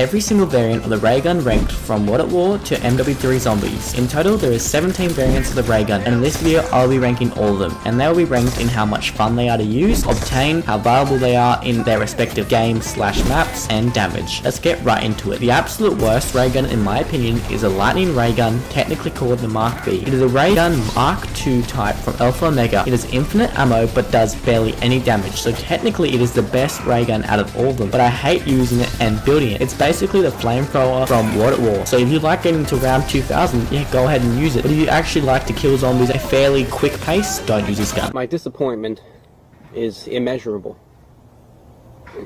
every single variant of the RayGun ranked from WaW to MW3 zombies. In total, there is 17 variants of the RayGun, and in this video I'll be ranking all of them, and they will be ranked in how much fun they are to use, obtain, how viable they are in their respective games / maps, and damage. Let's get right into it. The absolute worst RayGun in my opinion is a lightning RayGun, technically called the Mark V. It is a RayGun Mark II type from Alpha Omega. It has infinite ammo but does barely any damage, so technically it is the best RayGun out of all of them, but I hate using it and building it. It's basically the flamethrower from WaW. So if you like getting to round 2000, yeah, go ahead and use it. But if you actually like to kill zombies at a fairly quick pace, don't use this gun. My disappointment is immeasurable,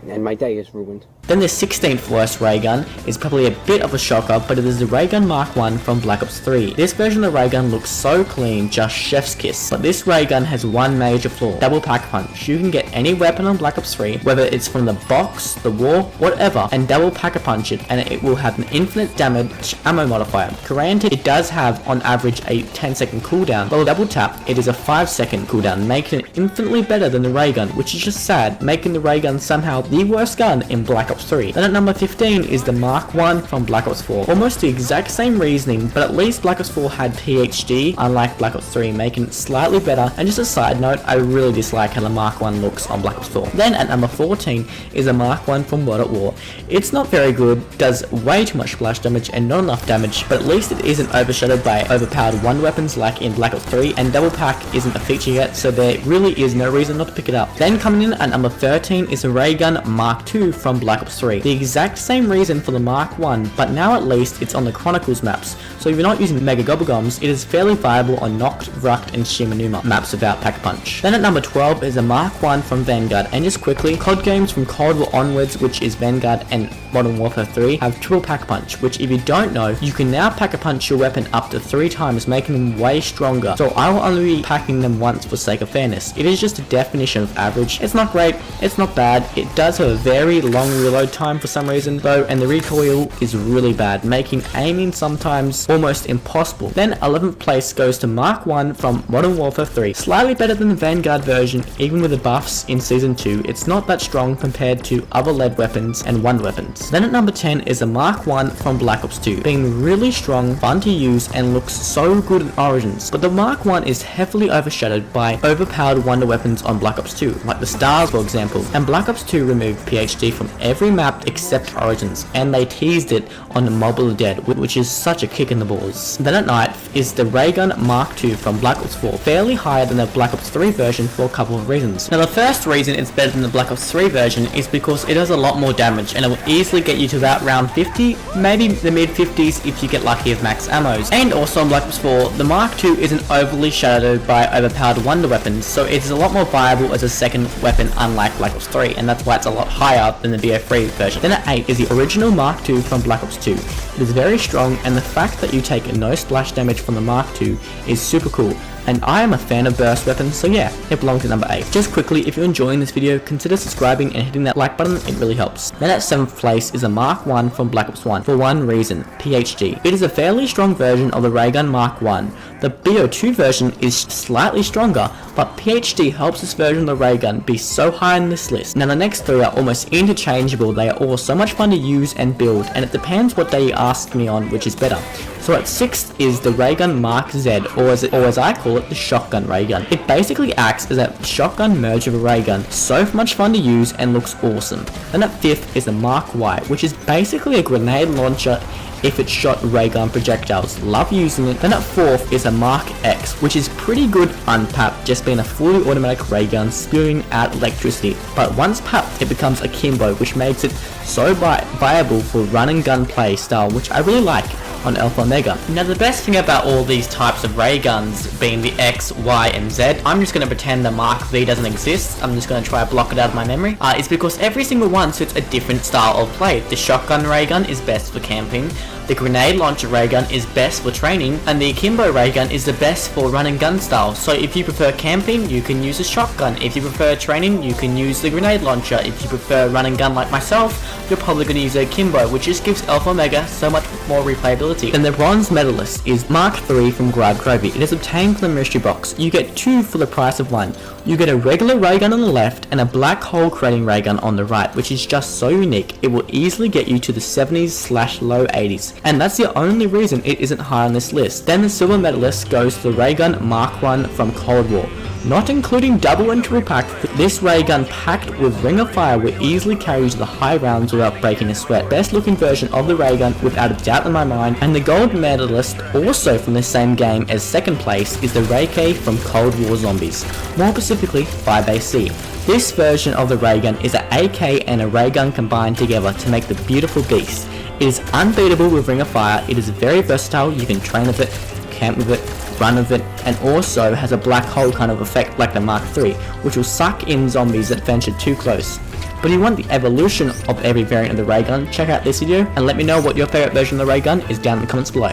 and my day is ruined. Then the 16th worst RayGun is probably a bit of a shocker, but it is the RayGun Mark I from Black Ops 3. This version of the RayGun looks so clean, just chef's kiss. But this RayGun has one major flaw: double pack punch. You can get any weapon on Black Ops 3, whether it's from the box, the war, whatever, and double pack a punch it, and it will have an infinite damage ammo modifier. Granted, it does have on average a 10-second cooldown, but with double tap, it is a 5-second cooldown, making it infinitely better than the RayGun, which is just sad, making the RayGun somehow the worst gun in Black Ops 3. Then at number 15 is the Mark I from Black Ops 4. Almost the exact same reasoning, but at least Black Ops 4 had PhD, unlike Black Ops 3, making it slightly better. And just a side note, I really dislike how the Mark I looks on Black Ops 4. Then at number 14 is the Mark I from World at War. It's not very good, does way too much splash damage and not enough damage, but at least it isn't overshadowed by overpowered wonder weapons like in Black Ops 3, and double pack isn't a feature yet, so there really is no reason not to pick it up. Then coming in at number 13 is the RayGun Mark II from Black Ops 3. The exact same reason for the Mark I, but now at least it's on the Chronicles maps, so if you're not using Mega Gobblegums, it is fairly viable on Noct, Rukt, and Shimanuma maps without pack punch. Then at number 12 is the Mark I from Vanguard, and just quickly, COD games from Cold War onwards, which is Vanguard and Modern Warfare 3, have triple pack punch, which if you don't know, you can now pack a punch your weapon up to 3 times, making them way stronger, so I will only be packing them once for sake of fairness. It is just a definition of average. It's not great, it's not bad, it does have a very long reload time for some reason though, and the recoil is really bad, making aiming sometimes almost impossible. Then 11th place goes to Mark I from Modern Warfare 3. Slightly better than the Vanguard version, even with the buffs in Season 2, it's not that strong compared to other lead weapons and wonder weapons. Then at number 10 is the Mark I from Black Ops 2, being really strong, fun to use, and looks so good in Origins. But the Mark I is heavily overshadowed by overpowered wonder weapons on Black Ops 2, like the Stars for example, and Black Ops 2 removed PhD from every map except Origins, and they teased it on Mobile Dead, which is such a kick in the balls. Then at 9th is the RayGun Mark II from Black Ops 4, fairly higher than the Black Ops 3 version for a couple of reasons. Now the first reason it's better than the Black Ops 3 version is because it does a lot more damage, and it will easily get you to about round 50, maybe the mid 50s if you get lucky with max ammos. And also on Black Ops 4, the Mark II isn't overly shadowed by overpowered wonder weapons, so it is a lot more viable as a second weapon unlike Black Ops 3, and that's why it's a lot higher than the BO3 version. Then at 8 is the original Mark II from Black Ops 2. It is very strong, and the fact that you take no splash damage from the Mark II is super cool, and I am a fan of burst weapons, so yeah, it belongs at number 8. Just quickly, if you're enjoying this video, consider subscribing and hitting that like button, it really helps. Then at 7th place is the Mark I from Black Ops 1, for one reason: PhD. It is a fairly strong version of the RayGun Mark I. The BO2 version is slightly stronger, but PhD helps this version of the RayGun be so high on this list. Now the next 3 are almost interchangeable, they are all so much fun to use and build, and it depends what day you ask me on which is better. So at 6th is the RayGun Mark Z, or as I call it, the Shotgun RayGun. It basically acts as a shotgun merge of a RayGun, so much fun to use and looks awesome. Then at 5th is the Mark Y, which is basically a grenade launcher if it shot RayGun projectiles. Love using it. Then at 4th is a Mark X, which is pretty good unpapped, just being a fully automatic RayGun spewing out electricity. But once papped, it becomes a Kimbo, which makes it so viable for run and gun play style, which I really like on Alpha Omega. Now the best thing about all these types of RayGuns being the X, Y, and Z, I'm just going to pretend the Mark V doesn't exist, I'm just going to try to block it out of my memory, is because every single one suits a different style of play. The Shotgun RayGun is best for camping, The grenade launcher ray gun is best for training, and the akimbo ray gun is the best for run and gun style. So if you prefer camping, you can use a shotgun. If you prefer training, you can use the grenade launcher. If you prefer run and gun like myself, you're probably going to use a akimbo, which just gives Alpha Omega so much more replayability. Then the bronze medalist is Mark III from Groby. It is obtained from the mystery box. You get 2 for the price of 1. You get a regular ray gun on the left and a black hole creating ray gun on the right, which is just so unique. It will easily get you to the 70s/low 80s, and that's the only reason it isn't high on this list. Then the silver medalist goes to the RayGun Mark I from Cold War. Not including double entry pack, this ray gun packed with Ring of Fire will easily carry you to the high rounds without breaking a sweat. Best looking version of the ray gun without a doubt in my mind. And the gold medalist, also from the same game as second place, is the Ray K from Cold War Zombies, more specifically 5AC. This version of the ray gun is an AK and a ray gun combined together to make the beautiful beast. It is unbeatable with Ring of Fire. It is very versatile. You can train with it, camp with it, run with it, and also has a black hole kind of effect like the Mark III, which will suck in zombies that venture too close. But if you want the evolution of every variant of the ray gun, check out this video and let me know what your favorite version of the ray gun is down in the comments below.